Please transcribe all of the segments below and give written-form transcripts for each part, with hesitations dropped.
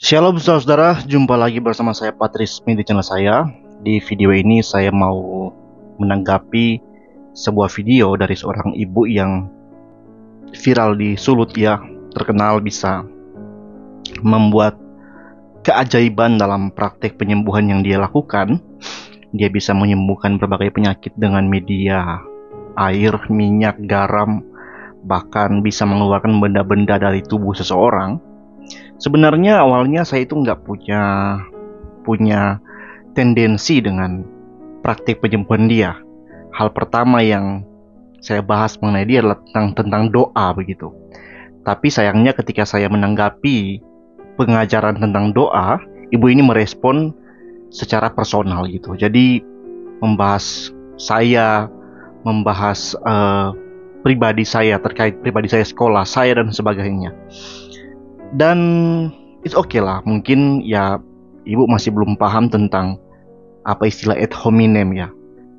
Shalom saudara, jumpa lagi bersama saya Patrismi di channel saya. Di video ini saya mau menanggapi sebuah video dari seorang ibu yang viral di Sulut ya, terkenal bisa membuat keajaiban dalam praktek penyembuhan yang dia lakukan. Dia bisa menyembuhkan berbagai penyakit dengan media air, minyak, garam, bahkan bisa mengeluarkan benda-benda dari tubuh seseorang. Sebenarnya awalnya saya itu nggak punya tendensi dengan praktik penyembuhan dia. Hal pertama yang saya bahas mengenai dia adalah tentang doa begitu. Tapi sayangnya ketika saya menanggapi pengajaran tentang doa, ibu ini merespon secara personal gitu. Jadi membahas pribadi saya, terkait pribadi saya, sekolah saya dan sebagainya. Dan it's okay lah, mungkin ya ibu masih belum paham tentang apa istilah ad hominem ya.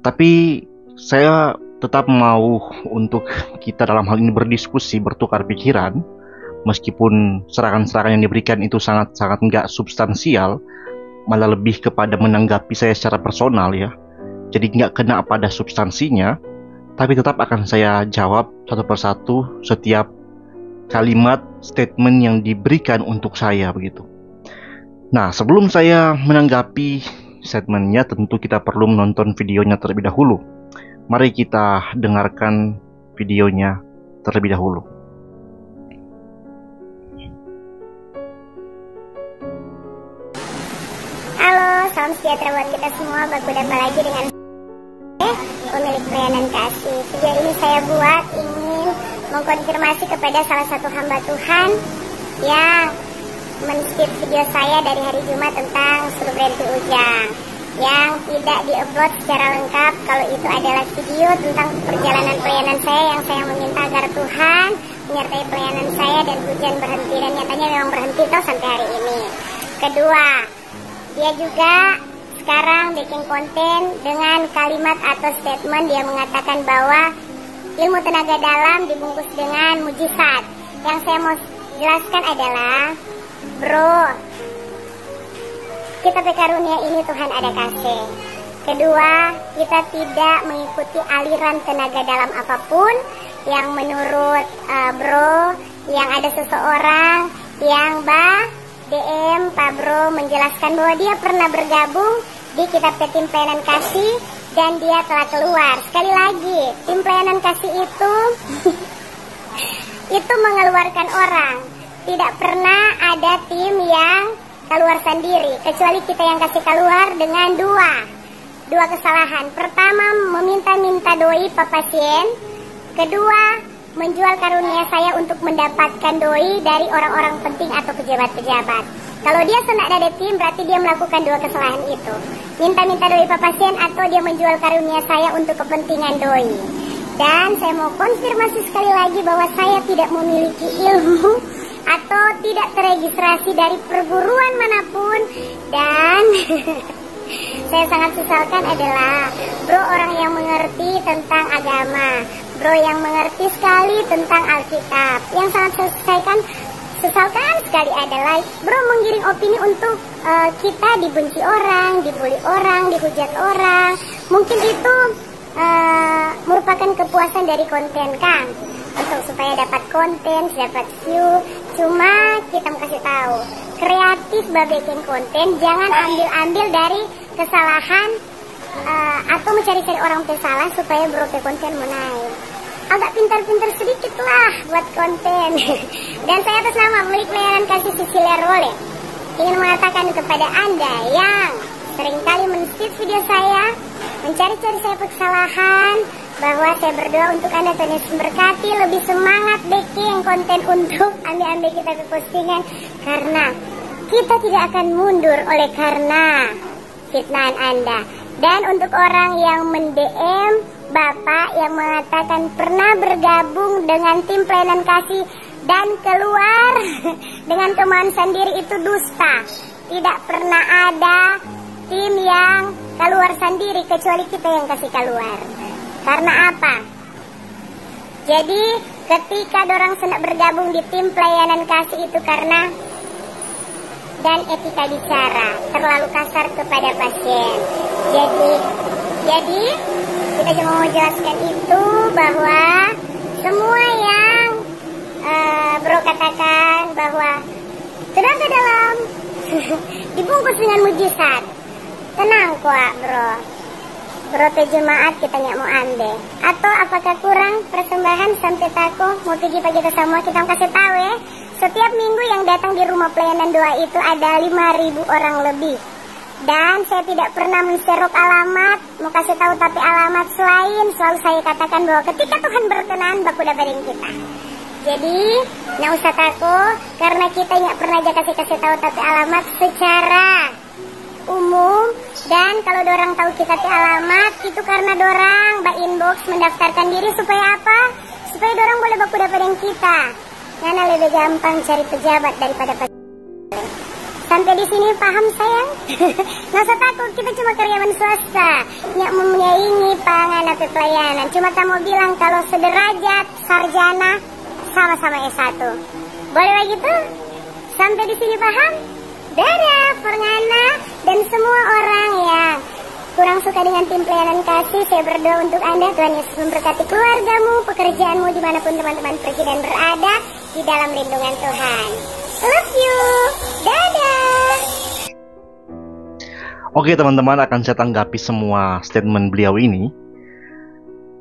Tapi saya tetap mau untuk kita dalam hal ini berdiskusi, bertukar pikiran. Meskipun serangan-serangan yang diberikan itu sangat-sangat nggak substansial, malah lebih kepada menanggapi saya secara personal ya. Jadi nggak kena pada substansinya, tapi tetap akan saya jawab satu persatu setiap kalimat statement yang diberikan untuk saya begitu. Nah, sebelum saya menanggapi statementnya, tentu kita perlu menonton videonya terlebih dahulu. Mari kita dengarkan videonya terlebih dahulu. Halo, salam sejahtera buat kita semua. Berjumpa lagi dengan pemilik pelayanan kasih. Video ini saya buat ingin mengkonfirmasi kepada salah satu hamba Tuhan yang men-skip video saya dari hari Jumat tentang Suruh Berhenti Ujang, yang tidak di-upload secara lengkap. Kalau itu adalah video tentang perjalanan pelayanan saya yang saya meminta agar Tuhan menyertai pelayanan saya dan hujan berhenti, dan nyatanya memang berhenti toh sampai hari ini. Kedua, dia juga sekarang bikin konten dengan kalimat atau statement. Dia mengatakan bahwa ilmu tenaga dalam dibungkus dengan mujizat. Yang saya mau jelaskan adalah, bro, kita karunia ini Tuhan ada kasih. Kedua, kita tidak mengikuti aliran tenaga dalam apapun yang menurut bro, yang ada seseorang yang DM Pak Bro menjelaskan bahwa dia pernah bergabung di kitab tim pelayanan kasih dan dia telah keluar. Sekali lagi, tim pelayanan kasih itu itu mengeluarkan orang. Tidak pernah ada tim yang keluar sendiri, kecuali kita yang kasih keluar dengan dua kesalahan. Pertama, meminta-minta doi Pak pasien. Kedua, menjual karunia saya untuk mendapatkan doi dari orang-orang penting atau pejabat-pejabat. Kalau dia senang ada tim, berarti dia melakukan dua kesalahan itu. Minta-minta doi Pak pasien atau dia menjual karunia saya untuk kepentingan doi. Dan saya mau konfirmasi sekali lagi bahwa saya tidak memiliki ilmu atau tidak teregistrasi dari perguruan manapun. Dan saya sangat sesalkan adalah bro orang yang mengerti tentang agama, bro yang mengerti sekali tentang Alkitab. Yang sangat sesalkan sekali adalah bro menggiring opini untuk kita dibenci orang, dibully orang, dihujat orang. Mungkin itu merupakan kepuasan dari konten kan, untuk supaya dapat konten, dapat view. Cuma kita mau kasih tahu, kreatif bikin konten, jangan ambil dari kesalahan atau mencari-cari orang bersalah supaya bro konten mau naik. Agak pintar-pintar sedikit lah buat konten. Dan saya atas nama pemilik pelayanan kasih Cecilia Role ingin mengatakan kepada Anda yang seringkali men-skip video saya, mencari-cari saya kesalahan, bahwa saya berdoa untuk Anda, Tuhan Yesus memberkati, lebih semangat bikin konten untuk ambil kita ke postingan, karena kita tidak akan mundur oleh karena fitnahan Anda. Dan untuk orang yang men-DM Bapak yang mengatakan pernah bergabung dengan tim pelayanan kasih dan keluar dengan kemauan sendiri, itu dusta. Tidak pernah ada tim yang keluar sendiri kecuali kita yang kasih keluar. Karena apa? Jadi ketika dorang senang bergabung di tim pelayanan kasih itu karena dan etika bicara, terlalu kasar kepada pasien. Jadi kita cuma mau jelaskan itu bahwa semua yang bro katakan bahwa tenaga dalam dibungkus dengan mujizat. Tenang kok bro. Bro jemaat kita nggak mau ambil. Atau apakah kurang persembahan sampai tako mau pergi pagi kita semua kita kasih tahu ya. Setiap minggu yang datang di rumah pelayanan doa itu ada 5.000 orang lebih. Dan saya tidak pernah menserok alamat, mau kasih tahu tapi alamat selain selalu saya katakan bahwa ketika Tuhan berkenan baku dapatin kita. Jadi nggak usah takut karena kita nggak pernah aja kasih tahu tapi alamat secara umum. Dan kalau dorang tahu kita di alamat itu karena dorang inbox mendaftarkan diri supaya apa? Supaya dorang boleh baku dapatin kita. Karena lebih gampang cari pejabat daripada pasien. Sampai di sini paham sayang? Nggak usah takut, kita cuma karyawan swasta yang menyaingi penganut pelayanan. Cuma kamu bilang kalau sederajat sarjana sama-sama S1. Boleh begitu? Sampai di sini paham? Dadah, Forngana dan semua orang yang kurang suka dengan tim pelayanan kasih. Saya berdoa untuk Anda, Tuhan Yesus memberkati keluargamu, pekerjaanmu, dimanapun teman-teman pergi dan berada di dalam lindungan Tuhan. Love you. Dadah. Oke teman-teman, akan saya tanggapi semua statement beliau ini.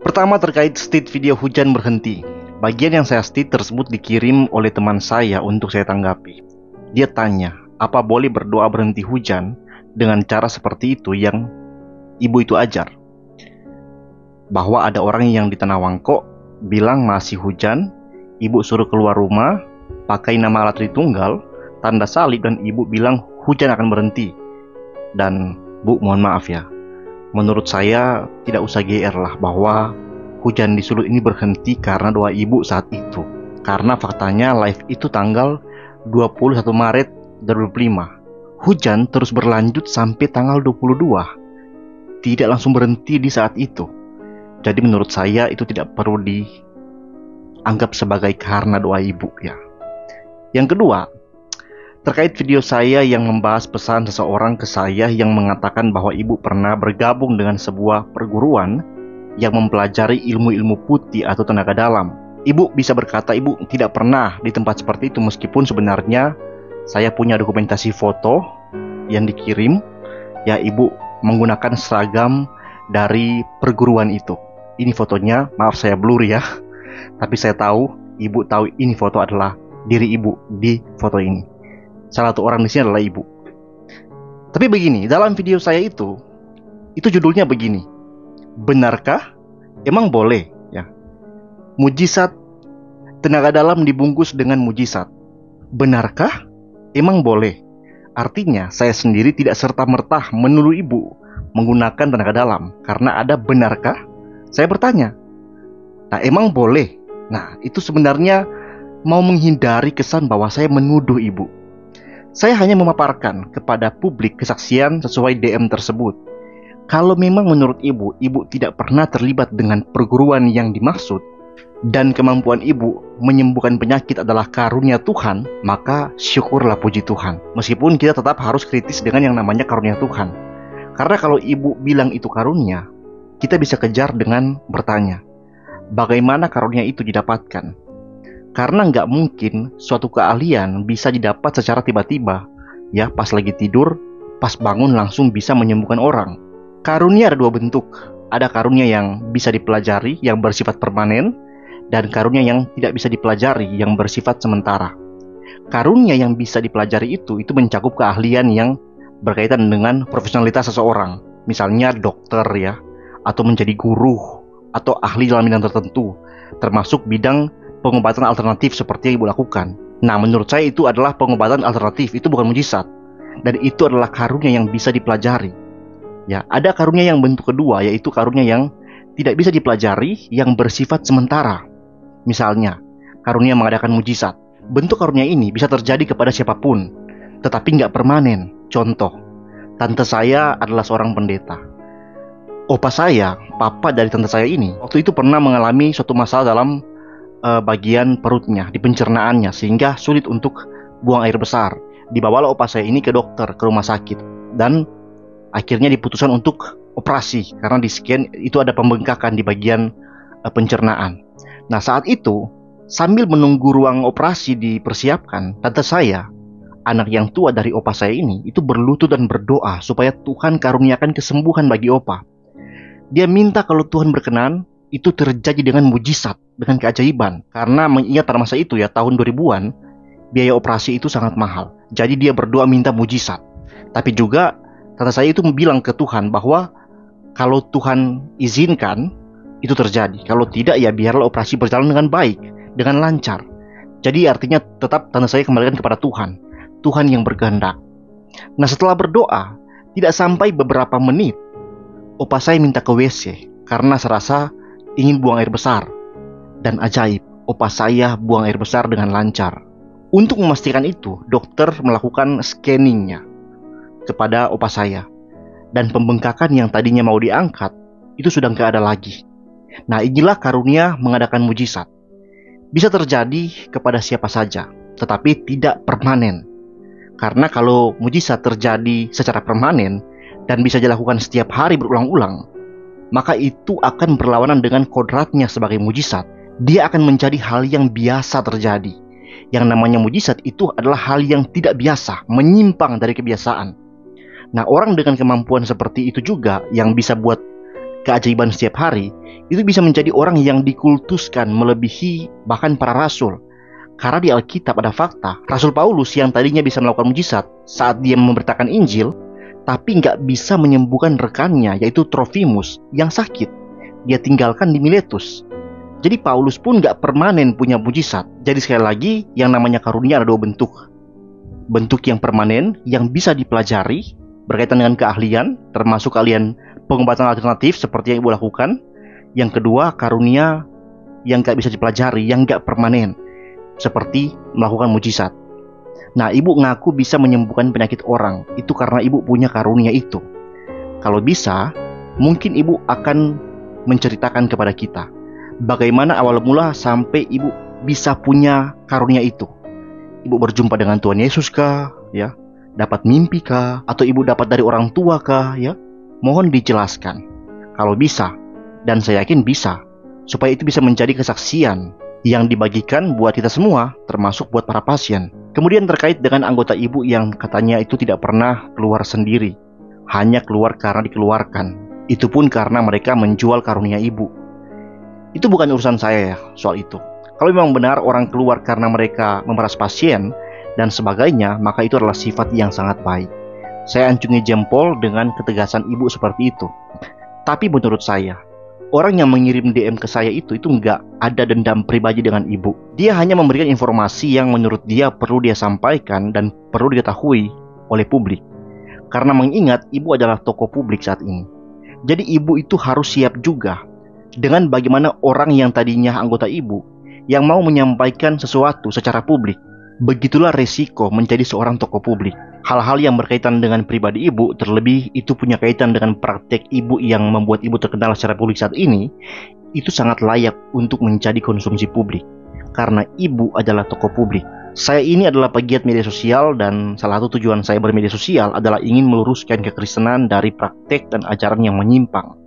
Pertama terkait state video hujan berhenti. Bagian yang saya state tersebut dikirim oleh teman saya untuk saya tanggapi. Dia tanya, apa boleh berdoa berhenti hujan dengan cara seperti itu yang ibu itu ajar? Bahwa ada orang yang di Tanah Wangkok bilang masih hujan, ibu suruh keluar rumah, pakai nama alat Tritunggal, tanda salib, dan ibu bilang hujan akan berhenti. Dan bu, mohon maaf ya, menurut saya tidak usah GR lah bahwa hujan di Sulut ini berhenti karena doa ibu saat itu. Karena faktanya live itu tanggal 21 Maret 2025. Hujan terus berlanjut sampai tanggal 22. Tidak langsung berhenti di saat itu. Jadi menurut saya itu tidak perlu dianggap sebagai karena doa ibu ya. Yang kedua, terkait video saya yang membahas pesan seseorang ke saya yang mengatakan bahwa ibu pernah bergabung dengan sebuah perguruan yang mempelajari ilmu-ilmu putih atau tenaga dalam. Ibu bisa berkata ibu tidak pernah di tempat seperti itu, meskipun sebenarnya saya punya dokumentasi foto yang dikirim. Ya, ibu menggunakan seragam dari perguruan itu. Ini fotonya, maaf saya blur ya. Tapi saya tahu, ibu tahu ini foto adalah diri ibu di foto ini. Salah satu orang di sini adalah ibu. Tapi begini, dalam video saya itu judulnya begini. Benarkah? Emang boleh ya. Mujizat tenaga dalam dibungkus dengan mujizat. Benarkah? Emang boleh. Artinya saya sendiri tidak serta-merta menuduh ibu menggunakan tenaga dalam karena ada benarkah? Saya bertanya. Nah, emang boleh. Nah, itu sebenarnya mau menghindari kesan bahwa saya menuduh ibu. Saya hanya memaparkan kepada publik kesaksian sesuai DM tersebut. Kalau memang menurut ibu tidak pernah terlibat dengan perguruan yang dimaksud, dan kemampuan ibu menyembuhkan penyakit adalah karunia Tuhan, maka syukurlah puji Tuhan. Meskipun kita tetap harus kritis dengan yang namanya karunia Tuhan. Karena kalau ibu bilang itu karunia, kita bisa kejar dengan bertanya, bagaimana karunia itu didapatkan? Karena nggak mungkin suatu keahlian bisa didapat secara tiba-tiba. Ya, pas lagi tidur, pas bangun langsung bisa menyembuhkan orang. Karunia ada dua bentuk. Ada karunia yang bisa dipelajari, yang bersifat permanen, dan karunia yang tidak bisa dipelajari, yang bersifat sementara. Karunia yang bisa dipelajari itu mencakup keahlian yang berkaitan dengan profesionalitas seseorang. Misalnya dokter ya, atau menjadi guru, atau ahli dalam bidang tertentu, termasuk bidang pengobatan alternatif seperti yang ibu lakukan. Nah, menurut saya itu adalah pengobatan alternatif, itu bukan mujizat. Dan itu adalah karunia yang bisa dipelajari. Ya, ada karunia yang bentuk kedua, yaitu karunia yang tidak bisa dipelajari, yang bersifat sementara. Misalnya, karunia mengadakan mujizat. Bentuk karunia ini bisa terjadi kepada siapapun, tetapi nggak permanen. Contoh, tante saya adalah seorang pendeta. Opa saya, papa dari tante saya ini, waktu itu pernah mengalami suatu masalah dalam bagian perutnya, di pencernaannya, sehingga sulit untuk buang air besar. dibawalah opa saya ini ke dokter, ke rumah sakit. Dan akhirnya diputuskan untuk operasi karena di scan itu ada pembengkakan di bagian pencernaan. Nah, saat itu sambil menunggu ruang operasi dipersiapkan, tante saya, anak yang tua dari opa saya ini, itu berlutut dan berdoa supaya Tuhan karuniakan kesembuhan bagi opa. Dia minta kalau Tuhan berkenan, itu terjadi dengan mujizat, dengan keajaiban. Karena mengingat pada masa itu ya, tahun 2000-an, biaya operasi itu sangat mahal. Jadi dia berdoa minta mujizat. Tapi juga tante saya itu bilang ke Tuhan bahwa kalau Tuhan izinkan, itu terjadi. Kalau tidak, ya biarlah operasi berjalan dengan baik, dengan lancar. Jadi artinya tetap tante saya kembalikan kepada Tuhan. Tuhan yang berkehendak. Nah, setelah berdoa, tidak sampai beberapa menit, opa saya minta ke WC karena serasa ingin buang air besar. Dan ajaib, opa saya buang air besar dengan lancar. Untuk memastikan itu, dokter melakukan scanningnya kepada opa saya. Dan pembengkakan yang tadinya mau diangkat, itu sudah nggak ada lagi. Nah, inilah karunia mengadakan mujizat. Bisa terjadi kepada siapa saja, tetapi tidak permanen. Karena kalau mujizat terjadi secara permanen dan bisa dilakukan setiap hari berulang-ulang, maka itu akan berlawanan dengan kodratnya sebagai mujizat. Dia akan menjadi hal yang biasa terjadi. Yang namanya mujizat itu adalah hal yang tidak biasa, menyimpang dari kebiasaan. Nah, orang dengan kemampuan seperti itu juga yang bisa buat keajaiban setiap hari, itu bisa menjadi orang yang dikultuskan melebihi bahkan para rasul. Karena di Alkitab ada fakta, Rasul Paulus yang tadinya bisa melakukan mujizat saat dia memberitakan Injil, tapi nggak bisa menyembuhkan rekannya, yaitu Trofimus, yang sakit. Dia tinggalkan di Miletus. Jadi Paulus pun nggak permanen punya mujizat. Jadi sekali lagi, yang namanya karunia ada dua bentuk. Bentuk yang permanen, yang bisa dipelajari, berkaitan dengan keahlian, termasuk keahlian pengobatan alternatif seperti yang ibu lakukan. Yang kedua, karunia yang nggak bisa dipelajari, yang nggak permanen, seperti melakukan mujizat. Nah, ibu ngaku bisa menyembuhkan penyakit orang, itu karena ibu punya karunia itu. Kalau bisa, mungkin ibu akan menceritakan kepada kita bagaimana awal mula sampai ibu bisa punya karunia itu. Ibu berjumpa dengan Tuhan Yesus kah? Ya, dapat mimpi kah? Atau ibu dapat dari orang tua kah? Ya, mohon dijelaskan. Kalau bisa, dan saya yakin bisa, supaya itu bisa menjadi kesaksian yang dibagikan buat kita semua, termasuk buat para pasien. Kemudian terkait dengan anggota ibu yang katanya itu tidak pernah keluar sendiri, hanya keluar karena dikeluarkan. Itu pun karena mereka menjual karunia ibu. Itu bukan urusan saya ya soal itu. Kalau memang benar orang keluar karena mereka memeras pasien dan sebagainya, maka itu adalah sifat yang sangat baik. Saya ancungi jempol dengan ketegasan ibu seperti itu. Tapi menurut saya, orang yang mengirim DM ke saya itu nggak ada dendam pribadi dengan ibu. Dia hanya memberikan informasi yang menurut dia perlu dia sampaikan dan perlu diketahui oleh publik. Karena mengingat ibu adalah tokoh publik saat ini. Jadi ibu itu harus siap juga dengan bagaimana orang yang tadinya anggota ibu yang mau menyampaikan sesuatu secara publik. Begitulah resiko menjadi seorang tokoh publik. Hal-hal yang berkaitan dengan pribadi ibu, terlebih itu punya kaitan dengan praktek ibu yang membuat ibu terkenal secara publik saat ini, itu sangat layak untuk menjadi konsumsi publik. Karena ibu adalah tokoh publik. Saya ini adalah pegiat media sosial dan salah satu tujuan saya bermedia sosial adalah ingin meluruskan kekristenan dari praktek dan ajaran yang menyimpang.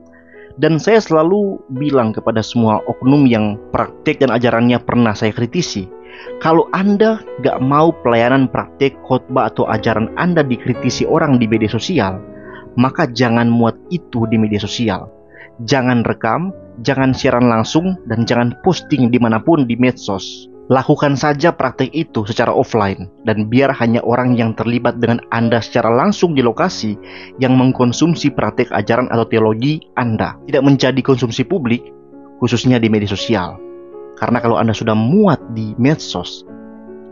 Dan saya selalu bilang kepada semua oknum yang praktek dan ajarannya pernah saya kritisi, kalau Anda gak mau pelayanan praktek khotbah atau ajaran Anda dikritisi orang di media sosial, maka jangan muat itu di media sosial. Jangan rekam, jangan siaran langsung, dan jangan posting dimanapun di medsos. Lakukan saja praktek itu secara offline, dan biar hanya orang yang terlibat dengan Anda secara langsung di lokasi yang mengkonsumsi praktek ajaran atau teologi Anda, tidak menjadi konsumsi publik, khususnya di media sosial. Karena kalau Anda sudah muat di medsos,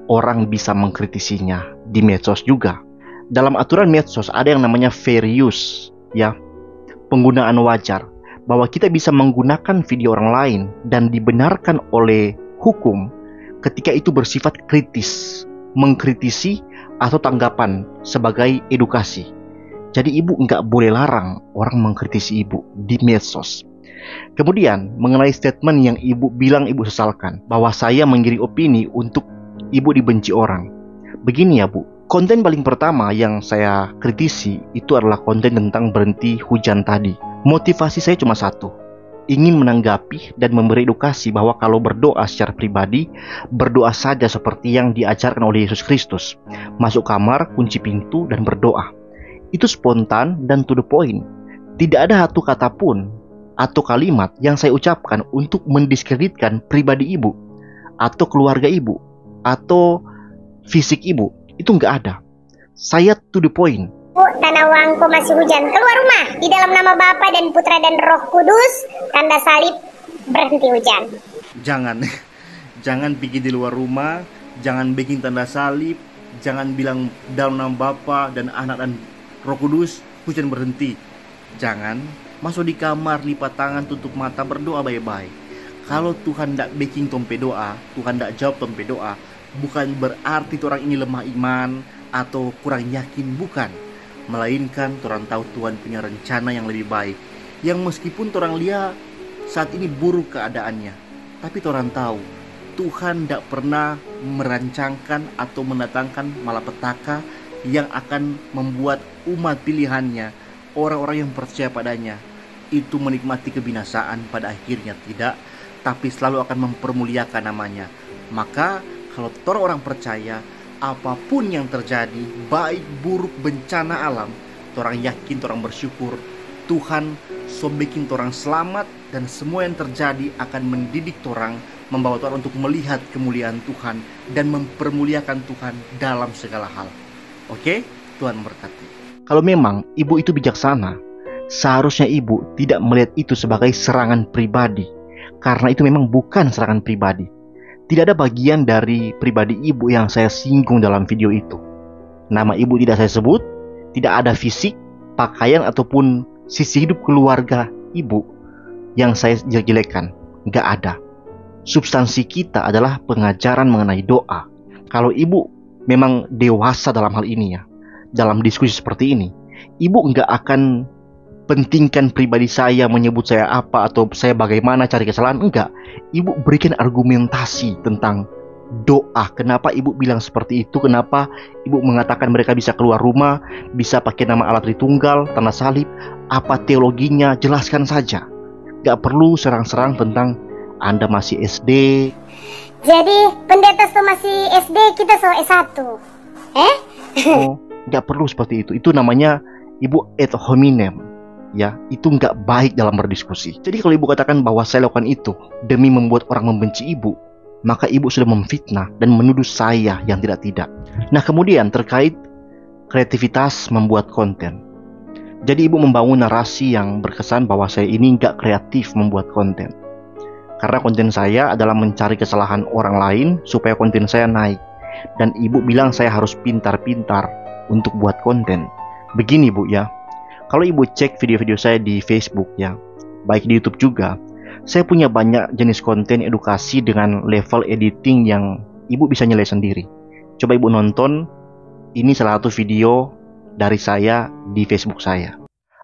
orang bisa mengkritisinya di medsos juga. Dalam aturan medsos ada yang namanya fair use, ya, penggunaan wajar, bahwa kita bisa menggunakan video orang lain dan dibenarkan oleh hukum ketika itu bersifat kritis, mengkritisi atau tanggapan sebagai edukasi. Jadi ibu nggak boleh larang orang mengkritisi ibu di medsos. Kemudian mengenai statement yang ibu bilang ibu sesalkan, bahwa saya menggiring opini untuk ibu dibenci orang. Begini ya bu, Konten paling pertama yang saya kritisi itu adalah konten tentang berhenti hujan tadi. Motivasi saya cuma satu, ingin menanggapi dan memberi edukasi bahwa kalau berdoa secara pribadi, berdoa saja seperti yang diajarkan oleh Yesus Kristus. Masuk kamar, kunci pintu, dan berdoa. Itu spontan dan to the point. Tidak ada satu kata pun atau kalimat yang saya ucapkan untuk mendiskreditkan pribadi ibu, atau keluarga ibu, atau fisik ibu. Itu nggak ada. Saya to the point. Tanah Wangko masih hujan. Keluar rumah. Di dalam nama Bapa dan Putra dan Roh Kudus. Tanda salib, berhenti hujan. Jangan pergi di luar rumah. Jangan bikin tanda salib. Jangan bilang dalam nama Bapa dan Anak dan Roh Kudus, hujan berhenti. Jangan masuk di kamar, lipat tangan, tutup mata, berdoa baik-baik. Kalau Tuhan tidak bikin tompe doa, Tuhan tidak jawab tompe doa, bukan berarti orang ini lemah iman atau kurang yakin, bukan. Melainkan orang tahu Tuhan punya rencana yang lebih baik, yang meskipun orang lihat saat ini buruk keadaannya, tapi orang tahu Tuhan tidak pernah merancangkan atau mendatangkan malapetaka yang akan membuat umat pilihannya, orang-orang yang percaya padanya, itu menikmati kebinasaan pada akhirnya. Tidak, tapi selalu akan mempermuliakan namanya. Maka kalau orang percaya, apapun yang terjadi, baik buruk bencana alam, orang yakin, orang bersyukur, Tuhan so bikin orang selamat, dan semua yang terjadi akan mendidik orang, membawa orang untuk melihat kemuliaan Tuhan dan mempermuliakan Tuhan dalam segala hal. Oke? Tuhan memberkati. Kalau memang ibu itu bijaksana, seharusnya ibu tidak melihat itu sebagai serangan pribadi, karena itu memang bukan serangan pribadi. Tidak ada bagian dari pribadi ibu yang saya singgung dalam video itu. Nama ibu tidak saya sebut, tidak ada fisik, pakaian, ataupun sisi hidup keluarga ibu yang saya jelek-jelekan. Nggak ada. Substansi kita adalah pengajaran mengenai doa. Kalau ibu memang dewasa dalam hal ini ya, dalam diskusi seperti ini, ibu nggak akan pentingkan pribadi saya, menyebut saya apa atau saya bagaimana cari kesalahan. Enggak. Ibu berikan argumentasi tentang doa. Kenapa ibu bilang seperti itu? Kenapa ibu mengatakan mereka bisa keluar rumah, bisa pakai nama alat Tritunggal, tanda salib? Apa teologinya? Jelaskan saja. Gak perlu serang-serang tentang Anda masih SD. Jadi pendeta so masih SD, kita so S1. Oh, gak perlu seperti itu. Itu namanya ibu ad hominem. Ya, itu nggak baik dalam berdiskusi. Jadi kalau ibu katakan bahwa saya lakukan itu demi membuat orang membenci ibu, maka ibu sudah memfitnah dan menuduh saya yang tidak-tidak. Nah, kemudian terkait kreativitas membuat konten. Jadi ibu membangun narasi yang berkesan bahwa saya ini nggak kreatif membuat konten. Karena konten saya adalah mencari kesalahan orang lain supaya konten saya naik. Dan ibu bilang saya harus pintar-pintar untuk buat konten. Begini bu ya. Kalau ibu cek video-video saya di Facebook ya, baik di YouTube juga, saya punya banyak jenis konten edukasi dengan level editing yang ibu bisa nilai sendiri. Coba ibu nonton, ini salah satu video dari saya di Facebook saya.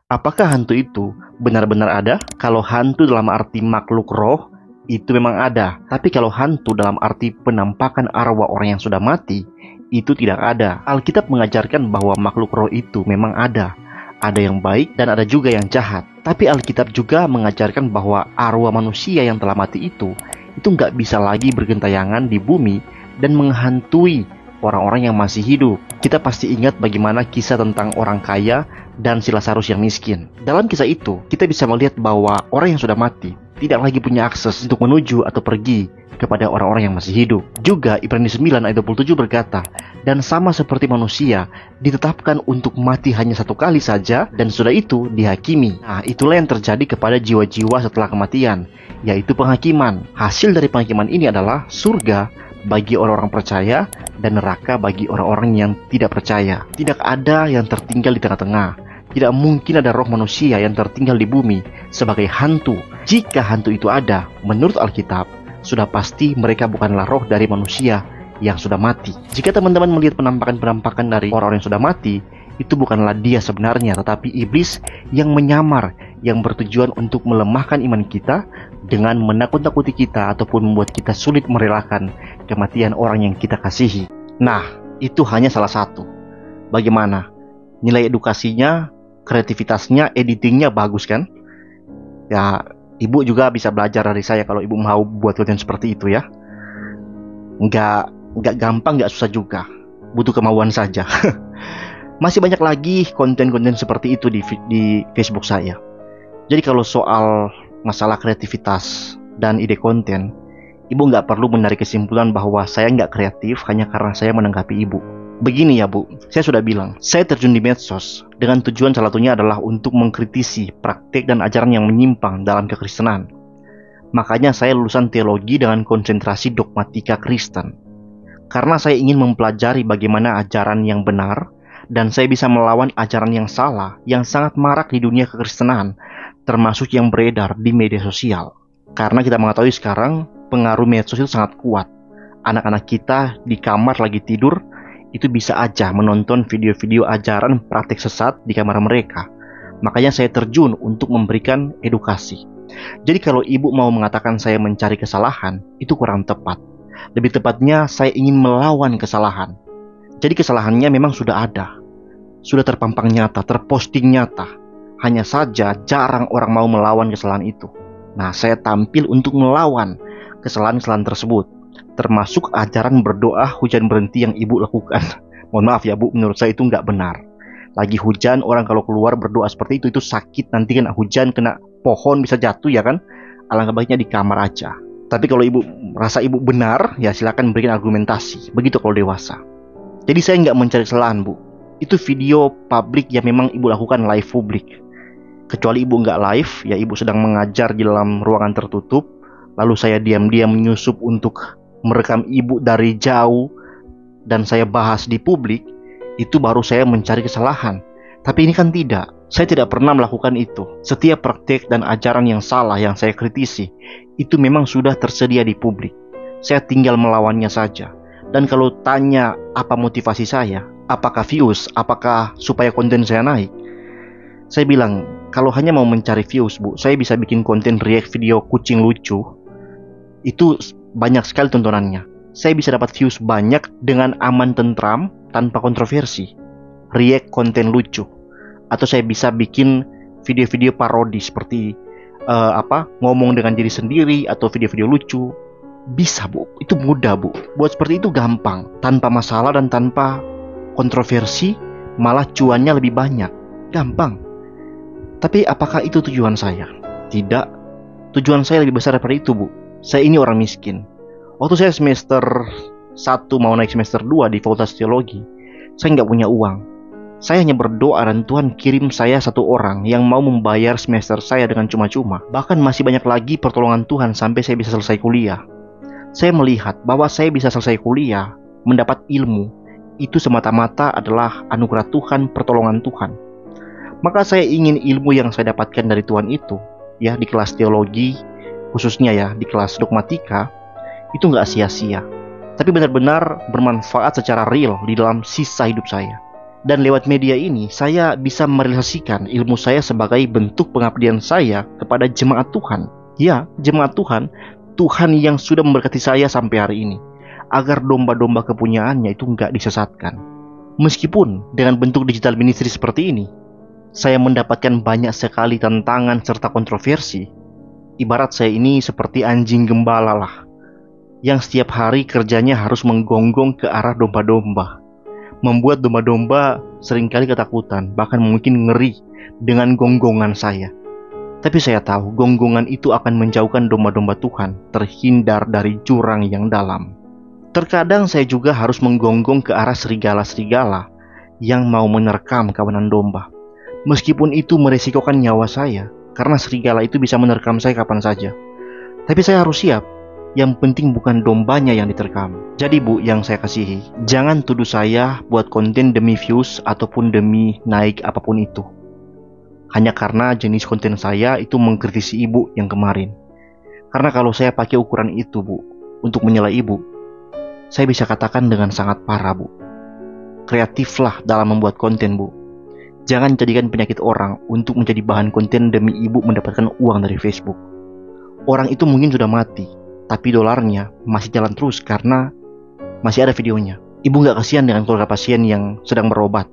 Apakah hantu itu benar-benar ada? Kalau hantu dalam arti makhluk roh, itu memang ada. Tapi kalau hantu dalam arti penampakan arwah orang yang sudah mati, itu tidak ada. Alkitab mengajarkan bahwa makhluk roh itu memang ada. Ada yang baik dan ada juga yang jahat. Tapi Alkitab juga mengajarkan bahwa arwah manusia yang telah mati itu nggak bisa lagi bergentayangan di bumi dan menghantui orang-orang yang masih hidup. Kita pasti ingat bagaimana kisah tentang orang kaya dan si Lazarus yang miskin. Dalam kisah itu, kita bisa melihat bahwa orang yang sudah mati tidak lagi punya akses untuk menuju atau pergi kepada orang-orang yang masih hidup. Juga Ibrani 9 ayat 27 berkata, dan sama seperti manusia ditetapkan untuk mati hanya satu kali saja dan sudah itu dihakimi. Nah, itulah yang terjadi kepada jiwa-jiwa setelah kematian, yaitu penghakiman. Hasil dari penghakiman ini adalah surga bagi orang-orang percaya dan neraka bagi orang-orang yang tidak percaya. Tidak ada yang tertinggal di tengah-tengah. Tidak mungkin ada roh manusia yang tertinggal di bumi sebagai hantu. Jika hantu itu ada, menurut Alkitab, sudah pasti mereka bukanlah roh dari manusia yang sudah mati. Jika teman-teman melihat penampakan-penampakan dari orang-orang yang sudah mati, itu bukanlah dia sebenarnya, tetapi iblis yang menyamar, yang bertujuan untuk melemahkan iman kita dengan menakut-nakuti kita ataupun membuat kita sulit merelakan kematian orang yang kita kasihi. Nah, itu hanya salah satu. Bagaimana? Nilai edukasinya, kreativitasnya, editingnya bagus kan? Ya, ibu juga bisa belajar dari saya kalau ibu mau buat konten seperti itu ya. Nggak gampang, nggak susah juga. Butuh kemauan saja. Masih banyak lagi konten-konten seperti itu di Facebook saya. Jadi kalau soal masalah kreativitas dan ide konten, ibu nggak perlu menarik kesimpulan bahwa saya nggak kreatif hanya karena saya menanggapi ibu. Begini ya Bu, saya sudah bilang, saya terjun di medsos dengan tujuan salah satunya adalah untuk mengkritisi praktik dan ajaran yang menyimpang dalam kekristenan. Makanya saya lulusan teologi dengan konsentrasi dogmatika Kristen. Karena saya ingin mempelajari bagaimana ajaran yang benar, dan saya bisa melawan ajaran yang salah yang sangat marak di dunia kekristenan, termasuk yang beredar di media sosial. Karena kita mengetahui sekarang pengaruh medsos itu sangat kuat. Anak-anak kita di kamar lagi tidur itu bisa aja menonton video-video ajaran praktik sesat di kamar mereka. Makanya saya terjun untuk memberikan edukasi. Jadi kalau ibu mau mengatakan saya mencari kesalahan, itu kurang tepat. Lebih tepatnya saya ingin melawan kesalahan. Jadi kesalahannya memang sudah ada, sudah terpampang nyata, terposting nyata. Hanya saja jarang orang mau melawan kesalahan itu. Nah, saya tampil untuk melawan kesalahan-kesalahan tersebut, termasuk ajaran berdoa hujan berhenti yang ibu lakukan. Mohon maaf ya Bu, menurut saya itu nggak benar. Lagi hujan, orang kalau keluar berdoa seperti itu sakit, nanti kena hujan, kena pohon, bisa jatuh ya kan. Alangkah baiknya di kamar aja. Tapi kalau ibu merasa ibu benar, ya silakan berikan argumentasi. Begitu kalau dewasa. Jadi saya nggak mencari kesalahan Bu. Itu video publik yang memang ibu lakukan live publik. Kecuali ibu nggak live, ya ibu sedang mengajar di dalam ruangan tertutup, lalu saya diam-diam menyusup untuk merekam ibu dari jauh dan saya bahas di publik, itu baru saya mencari kesalahan. Tapi ini kan tidak. Saya tidak pernah melakukan itu. Setiap praktik dan ajaran yang salah yang saya kritisi, itu memang sudah tersedia di publik. Saya tinggal melawannya saja. Dan kalau tanya apa motivasi saya, apakah views, apakah supaya konten saya naik, saya bilang, kalau hanya mau mencari views Bu, saya bisa bikin konten react video kucing lucu. Itu banyak sekali tontonannya. Saya bisa dapat views banyak dengan aman tentram tanpa kontroversi. React konten lucu. Atau saya bisa bikin video-video parodi seperti ngomong dengan diri sendiri atau video-video lucu. Bisa Bu, itu mudah Bu. Buat seperti itu gampang, tanpa masalah dan tanpa kontroversi, malah cuannya lebih banyak. Gampang. Tapi apakah itu tujuan saya? Tidak. Tujuan saya lebih besar daripada itu Bu. Saya ini orang miskin. Waktu saya semester 1 mau naik semester 2 di Fakultas Teologi, saya nggak punya uang. Saya hanya berdoa dan Tuhan kirim saya satu orang yang mau membayar semester saya dengan cuma-cuma. Bahkan masih banyak lagi pertolongan Tuhan sampai saya bisa selesai kuliah. Saya melihat bahwa saya bisa selesai kuliah, mendapat ilmu, itu semata-mata adalah anugerah Tuhan, pertolongan Tuhan. Maka saya ingin ilmu yang saya dapatkan dari Tuhan itu, ya di kelas teologi, khususnya ya di kelas dogmatika, itu nggak sia-sia, tapi benar-benar bermanfaat secara real di dalam sisa hidup saya. Dan lewat media ini, saya bisa merealisasikan ilmu saya sebagai bentuk pengabdian saya kepada jemaat Tuhan. Ya, jemaat Tuhan, Tuhan yang sudah memberkati saya sampai hari ini, agar domba-domba kepunyaannya itu nggak disesatkan. Meskipun dengan bentuk digital ministry seperti ini, saya mendapatkan banyak sekali tantangan serta kontroversi. Ibarat saya ini seperti anjing gembala lah, yang setiap hari kerjanya harus menggonggong ke arah domba-domba, membuat domba-domba seringkali ketakutan, bahkan mungkin ngeri dengan gonggongan saya. Tapi saya tahu gonggongan itu akan menjauhkan domba-domba Tuhan terhindar dari jurang yang dalam. Terkadang saya juga harus menggonggong ke arah serigala-serigala yang mau menerkam kawanan domba. Meskipun itu meresikokan nyawa saya, karena serigala itu bisa menerkam saya kapan saja. Tapi saya harus siap. Yang penting bukan dombanya yang diterkam. Jadi Bu, yang saya kasihi, jangan tuduh saya buat konten demi views ataupun demi naik apapun itu. Hanya karena jenis konten saya itu mengkritisi ibu yang kemarin. Karena kalau saya pakai ukuran itu Bu, untuk menyela ibu, saya bisa katakan dengan sangat parah Bu. Kreatiflah dalam membuat konten Bu. Jangan jadikan penyakit orang untuk menjadi bahan konten demi ibu mendapatkan uang dari Facebook. Orang itu mungkin sudah mati, tapi dolarnya masih jalan terus karena masih ada videonya. Ibu nggak kasihan dengan keluarga pasien yang sedang berobat.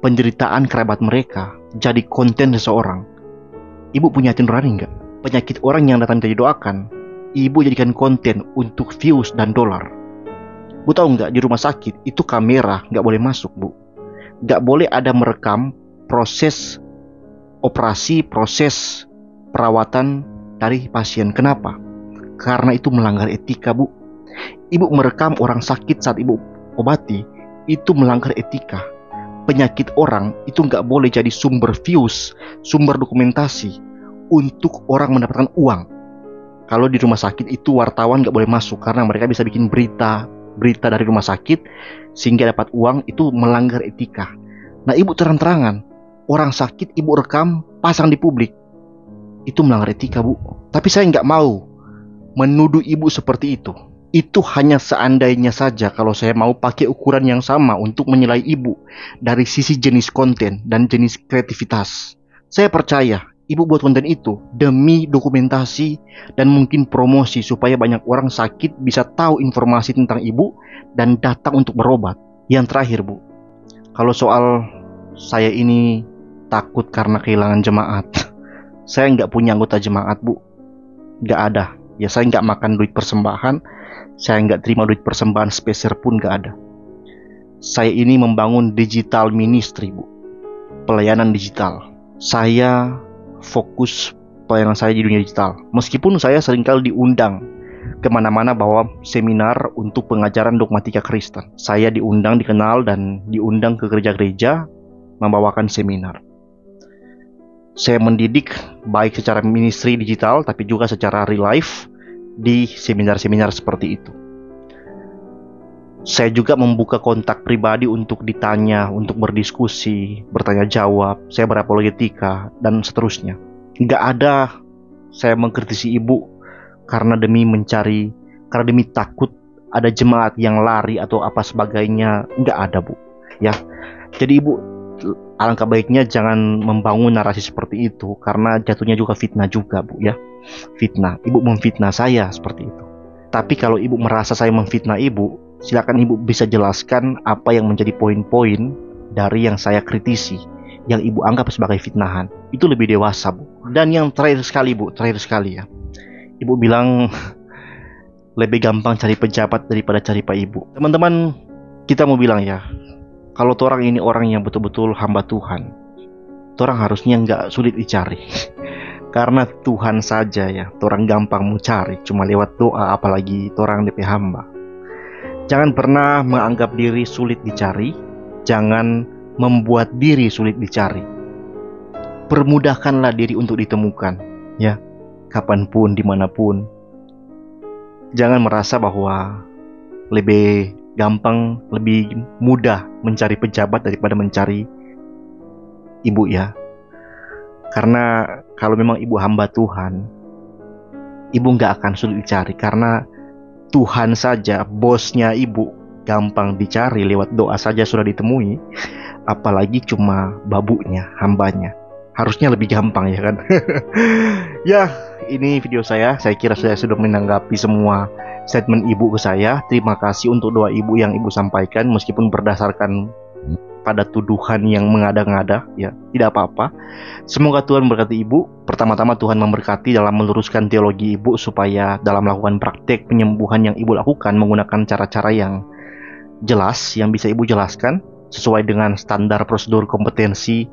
penderitaan kerabat mereka jadi konten seseorang. Ibu punya hati nurani nggak? Penyakit orang yang datang minta didoakan, ibu jadikan konten untuk views dan dolar. Bu tahu nggak, di rumah sakit itu kamera nggak boleh masuk, Bu. Nggak boleh ada merekam proses operasi, proses perawatan dari pasien. Kenapa? Karena itu melanggar etika, Bu. Ibu merekam orang sakit saat ibu obati, itu melanggar etika. Penyakit orang itu nggak boleh jadi sumber views, sumber dokumentasi untuk orang mendapatkan uang. Kalau di rumah sakit itu wartawan nggak boleh masuk karena mereka bisa bikin berita dari rumah sakit sehingga dapat uang, itu melanggar etika. Nah, ibu terang-terangan orang sakit ibu rekam pasang di publik, itu melanggar etika, Bu. Tapi saya nggak mau menuduh ibu seperti itu. Itu hanya seandainya saja kalau saya mau pakai ukuran yang sama untuk menilai ibu dari sisi jenis konten dan jenis kreativitas. Saya percaya ibu buat konten itu demi dokumentasi dan mungkin promosi supaya banyak orang sakit bisa tahu informasi tentang ibu dan datang untuk berobat. Yang terakhir, Bu, kalau soal saya ini takut karena kehilangan jemaat, saya nggak punya anggota jemaat, Bu. Nggak ada. Ya, saya nggak makan duit persembahan, saya nggak terima duit persembahan speser pun nggak ada. Saya ini membangun digital ministry, Bu. Pelayanan digital. Saya fokus pelayanan saya di dunia digital. Meskipun saya seringkali diundang kemana-mana bawa seminar untuk pengajaran dogmatika Kristen. Saya diundang, dikenal, dan diundang ke gereja-gereja membawakan seminar. Saya mendidik baik secara ministry digital tapi juga secara real life di seminar-seminar seperti itu. Saya juga membuka kontak pribadi untuk ditanya, untuk berdiskusi, bertanya jawab, saya berapologetika, dan seterusnya. Nggak ada saya mengkritisi ibu karena demi takut ada jemaat yang lari atau apa sebagainya. Nggak ada, Bu. Ya, jadi ibu, alangkah baiknya jangan membangun narasi seperti itu karena jatuhnya juga fitnah juga, Bu, ya. Fitnah. Ibu memfitnah saya seperti itu. Tapi kalau ibu merasa saya memfitnah ibu, silakan ibu bisa jelaskan apa yang menjadi poin-poin dari yang saya kritisi, yang ibu anggap sebagai fitnahan. Itu lebih dewasa, Bu. Dan yang terakhir sekali, Bu, ya. Ibu bilang lebih gampang cari pejabat daripada cari Pak Ibu. Teman-teman, kita mau bilang ya, kalau orang ini orang yang betul-betul hamba Tuhan, orang harusnya nggak sulit dicari. Karena Tuhan saja ya, orang gampang mau cari, cuma lewat doa, apalagi orang DP hamba. Jangan pernah menganggap diri sulit dicari, jangan membuat diri sulit dicari. Permudahkanlah diri untuk ditemukan, ya, kapanpun, dimanapun. Jangan merasa bahwa lebih gampang, lebih mudah mencari pejabat daripada mencari ibu, ya. Karena kalau memang ibu hamba Tuhan, ibu nggak akan sulit dicari. Karena Tuhan saja, bosnya ibu, gampang dicari, lewat doa saja sudah ditemui. Apalagi cuma babunya, hambanya. Harusnya lebih gampang, ya kan? Ya, ini video saya kira saya sudah menanggapi semua statement ibu ke saya. Terima kasih untuk doa ibu yang ibu sampaikan, meskipun berdasarkan pada tuduhan yang mengada-ngada, ya, tidak apa-apa. Semoga Tuhan memberkati ibu. Pertama-tama Tuhan memberkati dalam meluruskan teologi ibu, supaya dalam melakukan praktek penyembuhan yang ibu lakukan menggunakan cara-cara yang jelas, yang bisa ibu jelaskan sesuai dengan standar prosedur kompetensi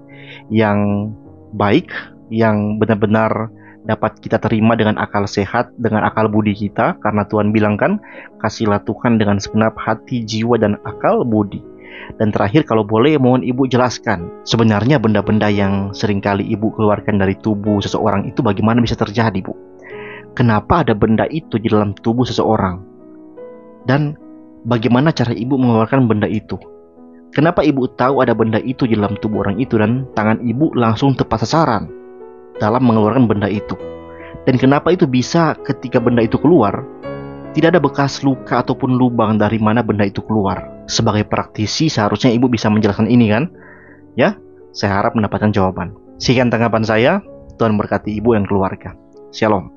yang baik, yang benar-benar dapat kita terima dengan akal sehat, dengan akal budi kita. Karena Tuhan bilang kan, kasihlah Tuhan dengan segenap hati, jiwa, dan akal budi. Dan terakhir, kalau boleh mohon ibu jelaskan, sebenarnya benda-benda yang seringkali ibu keluarkan dari tubuh seseorang itu bagaimana bisa terjadi, Bu? Kenapa ada benda itu di dalam tubuh seseorang? Dan bagaimana cara ibu mengeluarkan benda itu? Kenapa ibu tahu ada benda itu di dalam tubuh orang itu dan tangan ibu langsung tepat sasaran dalam mengeluarkan benda itu? Dan kenapa itu bisa ketika benda itu keluar, tidak ada bekas luka ataupun lubang dari mana benda itu keluar? Sebagai praktisi seharusnya ibu bisa menjelaskan ini, kan? Ya, saya harap mendapatkan jawaban. Sekian tanggapan saya. Tuhan berkati ibu dan keluarga. Shalom.